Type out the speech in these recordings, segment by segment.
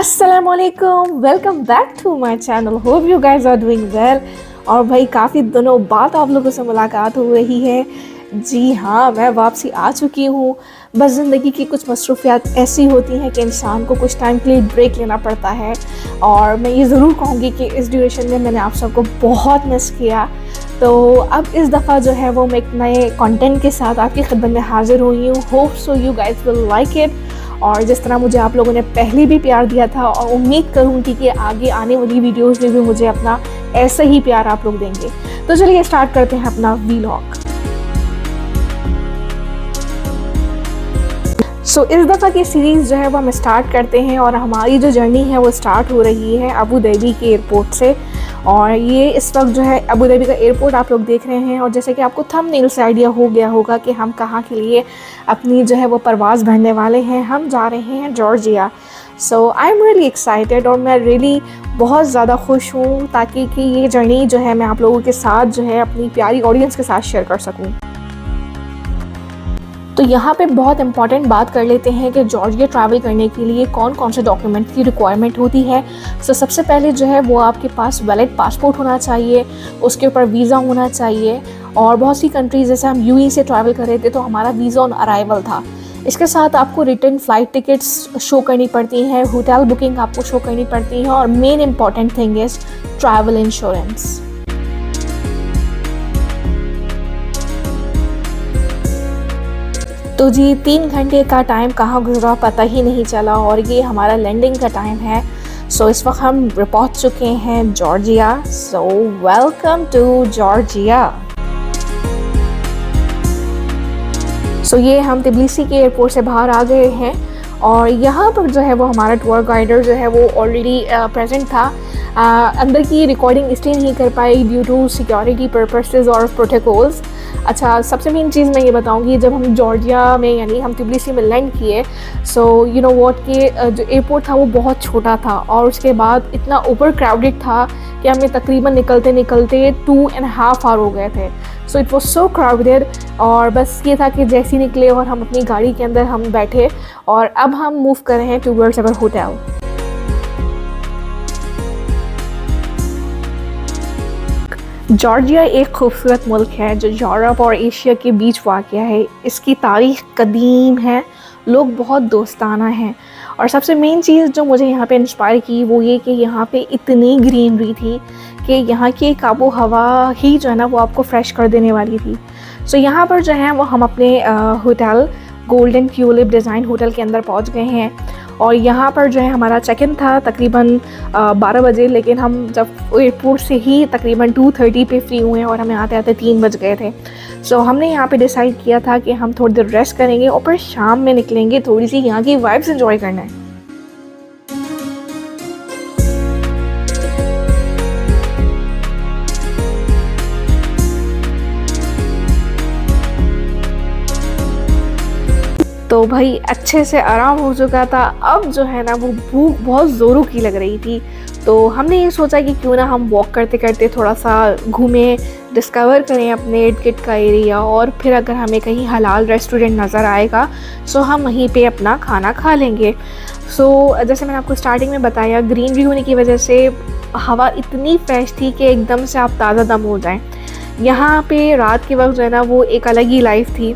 अस्सलामुअलैकुम, welcome back to my channel. Hope you guys are doing well. और भाई काफ़ी दिनों बाद आप लोगों से मुलाकात हो रही है। जी हाँ, मैं वापसी आ चुकी हूँ। बस ज़िंदगी की कुछ मसरूफियात ऐसी होती हैं कि इंसान को कुछ टाइम के लिए ब्रेक लेना पड़ता है। और मैं ये ज़रूर कहूँगी कि इस ड्यूरेशन में मैंने आप सबको बहुत मिस किया। तो अब इस दफ़ा जो है वो मैं एक नए कंटेंट के साथ आपकी खिदमत में हाज़िर हुई हूँ। Hope so you guys will like it. और जिस तरह मुझे आप लोगों ने पहले भी प्यार दिया था, और उम्मीद करूँगी कि आगे आने वाली वीडियोस में भी मुझे अपना ऐसा ही प्यार आप लोग देंगे। तो चलिए स्टार्ट करते हैं अपना व्लॉग। सो इस दफ़ा की सीरीज़ जो है वो हम स्टार्ट करते हैं, और हमारी जो जर्नी है वो स्टार्ट हो रही है अबू धाबी के एयरपोर्ट से। और ये इस वक्त जो है अबू धाबी का एयरपोर्ट आप लोग देख रहे हैं। और जैसे कि आपको थंबनेल से आइडिया हो गया होगा कि हम कहाँ के लिए अपनी जो है वो परवाज़ भरने वाले हैं। हम जा रहे हैं Georgia. So I am really excited, और मैं रियली बहुत ज़्यादा खुश हूँ ताकि कि ये जर्नी जो है मैं आप लोगों के साथ जो है अपनी प्यारी ऑडियंस के साथ शेयर कर सकूँ। तो यहाँ पे बहुत इंपॉर्टेंट बात कर लेते हैं कि जॉर्जिया ट्रैवल करने के लिए कौन कौन से डॉक्यूमेंट की रिक्वायरमेंट होती है। सो सबसे पहले जो है वो आपके पास वैलिड पासपोर्ट होना चाहिए, उसके ऊपर वीज़ा होना चाहिए। और बहुत सी कंट्रीज़ जैसे हम यूएई से ट्रैवल कर रहे थे तो हमारा वीज़ा ऑन अराइवल था। इसके साथ आपको रिटर्न फ़्लाइट टिकट्स शो करनी पड़ती हैं, होटल बुकिंग आपको शो करनी पड़ती है, और main important thing is travel insurance. तो जी 3 घंटे का टाइम कहाँ गुजरा पता ही नहीं चला, और ये हमारा लैंडिंग का टाइम है। सो इस वक्त हम पहुँच चुके हैं Georgia. So welcome to Georgia. So ये हम तिब्लिसी के एयरपोर्ट से बाहर आ गए हैं, और यहाँ पर जो है वो हमारा टूर गाइडर जो है वो ऑलरेडी प्रेजेंट था। अंदर की रिकॉर्डिंग इसलिए नहीं कर पाई ड्यू टू सिक्योरिटी पर्पसेस और प्रोटोकॉल्स। अच्छा, सबसे मेन चीज़ मैं ये बताऊंगी, जब हम जॉर्जिया में यानी हम तिब्लिसी में लैंड किए, सो यू नो व्हाट के जो एयरपोर्ट था वो बहुत छोटा था, और उसके बाद इतना ओवर क्राउडेड था कि हमें तकरीबन निकलते निकलते 2.5 आवर हो गए थे। So it was so crowded. और बस ये था कि जैसे ही निकले और हम अपनी गाड़ी के अंदर हम बैठे, और अब हम मूव कर रहे हैं टूवर्ड्स अवर होटल। जॉर्जिया एक खूबसूरत मुल्क है जो यूरोप और एशिया के बीच वाक़या है। इसकी तारीख़ कदीम है, लोग बहुत दोस्ताना हैं। और सबसे मेन चीज़ जो मुझे यहाँ पे इंस्पायर की वो ये कि यहाँ पे इतनी ग्रीनरी थी कि यहाँ की एक आबो हवा ही जो है ना वो आपको फ्रेश कर देने वाली थी। सो यहाँ पर जो है वो हम अपने hotel golden tulip design hotel के अंदर पहुँच गए हैं। और यहाँ पर जो है हमारा चेक इन था तकरीबन 12 बजे, लेकिन हम जब एयरपोर्ट से ही तकरीबन 2:30 पे फ्री हुए, और हमें आते आते 3 बज गए थे। सो हमने यहाँ पे डिसाइड किया था कि हम थोड़ी देर रेस्ट करेंगे और फिर शाम में निकलेंगे थोड़ी सी यहाँ की वाइब्स एंजॉय करना है। तो भाई अच्छे से आराम हो चुका था। अब जो है ना वो भूख बहुत ज़ोरों की लग रही थी, तो हमने ये सोचा कि क्यों ना हम वॉक करते करते थोड़ा सा घूमें, डिस्कवर करें अपने इर्द गिर्द का एरिया, और फिर अगर हमें कहीं हलाल रेस्टोरेंट नज़र आएगा सो हम वहीं पे अपना खाना खा लेंगे। सो जैसे मैंने आपको स्टार्टिंग में बताया, ग्रीनरी होने की वजह से हवा इतनी फ्रेश थी कि एकदम से आप ताज़ा दम हो जाएं। यहाँ पे रात के वक्त जो है ना वो एक अलग ही लाइफ थी।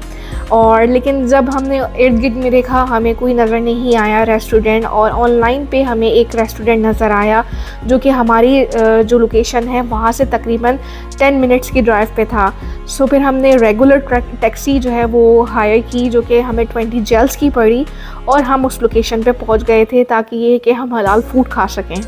और लेकिन जब हमने इर्द गिर्द में देखा हमें कोई नज़र नहीं आया रेस्टोरेंट, और ऑनलाइन पे हमें एक रेस्टोरेंट नज़र आया जो कि हमारी जो लोकेशन है वहाँ से तकरीबन 10 मिनट्स की ड्राइव पे था। सो फिर हमने रेगुलर टैक्सी जो है वो हायर की, जो कि हमें 20 जेल्स की पड़ी, और हम उस लोकेशन पे पहुँच गए थे ताकि ये कि हम हलाल फूड खा सकें।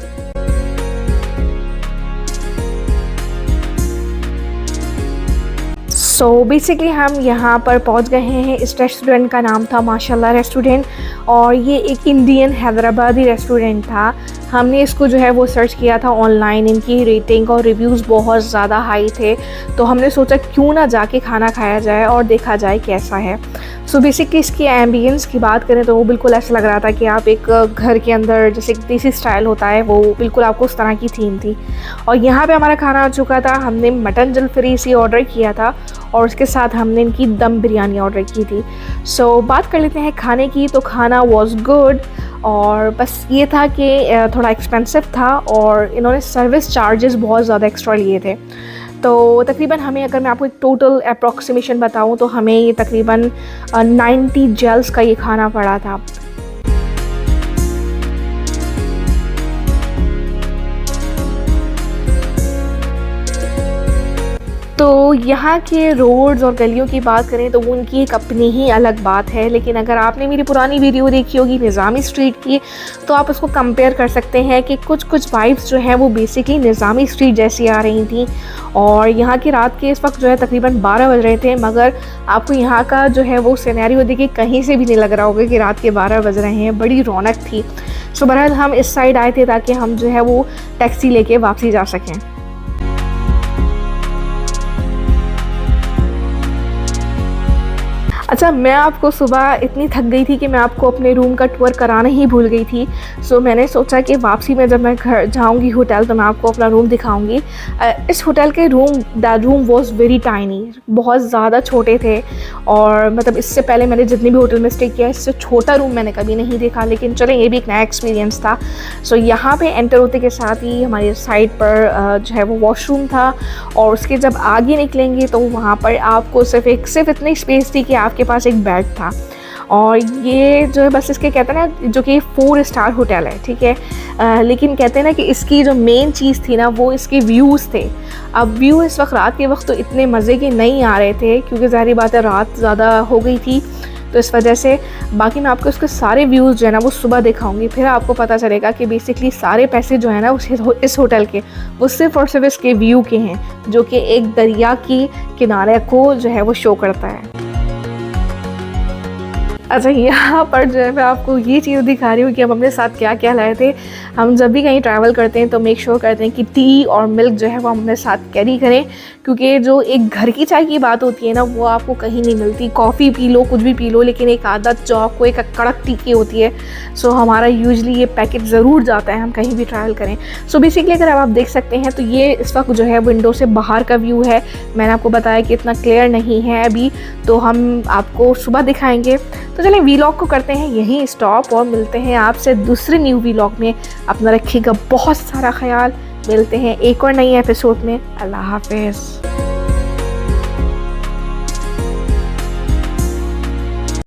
सो बेसिकली हम यहाँ पर पहुँच गए हैं। इस रेस्टोरेंट का नाम था माशाल्लाह रेस्टोरेंट, और ये एक इंडियन हैदराबादी रेस्टोरेंट था। हमने इसको जो है वो सर्च किया था ऑनलाइन, इनकी रेटिंग और रिव्यूज़ बहुत ज़्यादा हाई थे, तो हमने सोचा क्यों ना जाके खाना खाया जाए और देखा जाए कैसा है। सो बेसिकली इसकी एम्बियंस की बात करें तो वो बिल्कुल ऐसा लग रहा था कि आप एक घर के अंदर, जैसे एक देसी स्टाइल होता है, वो बिल्कुल आपको उस तरह की थीम थी। और यहाँ पे हमारा खाना आ चुका था। हमने मटन जलफरी सी ऑर्डर किया था, और उसके साथ हमने इनकी दम बिरयानी ऑर्डर की थी। सो बात कर लेते हैं खाने की। तो खाना वॉज गुड, और बस ये था कि थोड़ा एक्सपेंसिव था और इन्होंने सर्विस चार्जेस बहुत ज़्यादा एक्स्ट्रा लिए थे। तो तकरीबन हमें, अगर मैं आपको एक टोटल अप्रॉक्सीमेशन बताऊं, तो हमें ये तकरीबन 90 जेल्स का ये खाना पड़ा था। तो यहाँ के रोड्स और गलियों की बात करें तो उनकी एक अपनी ही अलग बात है, लेकिन अगर आपने मेरी पुरानी वीडियो देखी होगी निज़ामी स्ट्रीट की, तो आप उसको कंपेयर कर सकते हैं कि कुछ वाइब्स जो हैं वो बेसिकली निज़ामी स्ट्रीट जैसी आ रही थी। और यहाँ की रात के इस वक्त जो है तकरीबन 12 बज रहे थे, मगर आपको यहाँ का जो है वो सिनेरियो देखिए कहीं से भी नहीं लग रहा होगा कि रात के 12 बज रहे हैं। बड़ी रौनक थी। सो बहरहाल हम इस साइड आए थे ताकि हम जो है वो टैक्सी लेके वापसी जा सकें। अच्छा, मैं आपको सुबह इतनी थक गई थी कि मैं आपको अपने रूम का टूर कराना ही भूल गई थी। सो मैंने सोचा कि वापसी में जब मैं घर जाऊंगी होटल तो मैं आपको अपना रूम दिखाऊंगी। इस होटल के the room was very tiny, बहुत ज़्यादा छोटे थे। और मतलब इससे पहले मैंने जितनी भी होटल में स्टे किया, इससे छोटा रूम मैंने कभी नहीं देखा, लेकिन चलें ये भी एक नया एक्सपीरियंस था। सो यहाँ पर एंटर होते के साथ ही हमारे साइड पर जो है वो वॉशरूम था, और उसके जब आगे निकलेंगे तो वहाँ पर आपको सिर्फ इतनी स्पेस थी कि आपके पास एक बेड था। और ये जो है बस इसके कहते हैं ना, जो कि 4 स्टार होटल है, ठीक है, लेकिन कहते हैं ना कि इसकी जो मेन चीज़ थी ना वो इसके व्यूज़ थे। अब व्यू इस वक्त रात के वक्त तो इतने मज़े के नहीं आ रहे थे, क्योंकि ज़ाहिर बात है रात ज़्यादा हो गई थी, तो इस वजह से। बाकी मैं आपको इसके सारे व्यूज़ जो है ना वो सुबह दिखाऊंगी, फिर आपको पता चलेगा कि बेसिकली सारे पैसे जो है ना इस होटल के वो सिर्फ और सिर्फ इसके व्यू के हैं, जो कि एक दरिया की किनारे को जो है वो शो करता है। अच्छा, यहाँ पर जो है मैं आपको ये चीज़ दिखा रही हूँ कि हम अपने साथ क्या क्या लाए थे। हम जब भी कहीं ट्रैवल करते हैं तो मेक श्योर करते हैं कि टी और मिल्क जो है वो हम अपने साथ कैरी करें, क्योंकि जो एक घर की चाय की बात होती है ना वो आपको कहीं नहीं मिलती। कॉफ़ी पी लो, कुछ भी पी लो, लेकिन एक आदत जो आपको एक कड़क टी की होती है। सो हमारा यूजली ये पैकेट ज़रूर जाता है हम कहीं भी ट्रैवल करें। सो बेसिकली अगर आप देख सकते हैं तो ये इस वक्त जो है विंडो से बाहर का व्यू है। मैंने आपको बताया कि इतना क्लियर नहीं है अभी, तो हम आपको सुबह दिखाएंगे। तो चलें वीलॉग को करते हैं यहीं स्टॉप, और मिलते हैं आपसे दूसरे न्यू वीलॉग में। अपना रखिएगा बहुत सारा ख्याल। मिलते हैं एक और नई एपिसोड में। अल्लाह हाफिज़।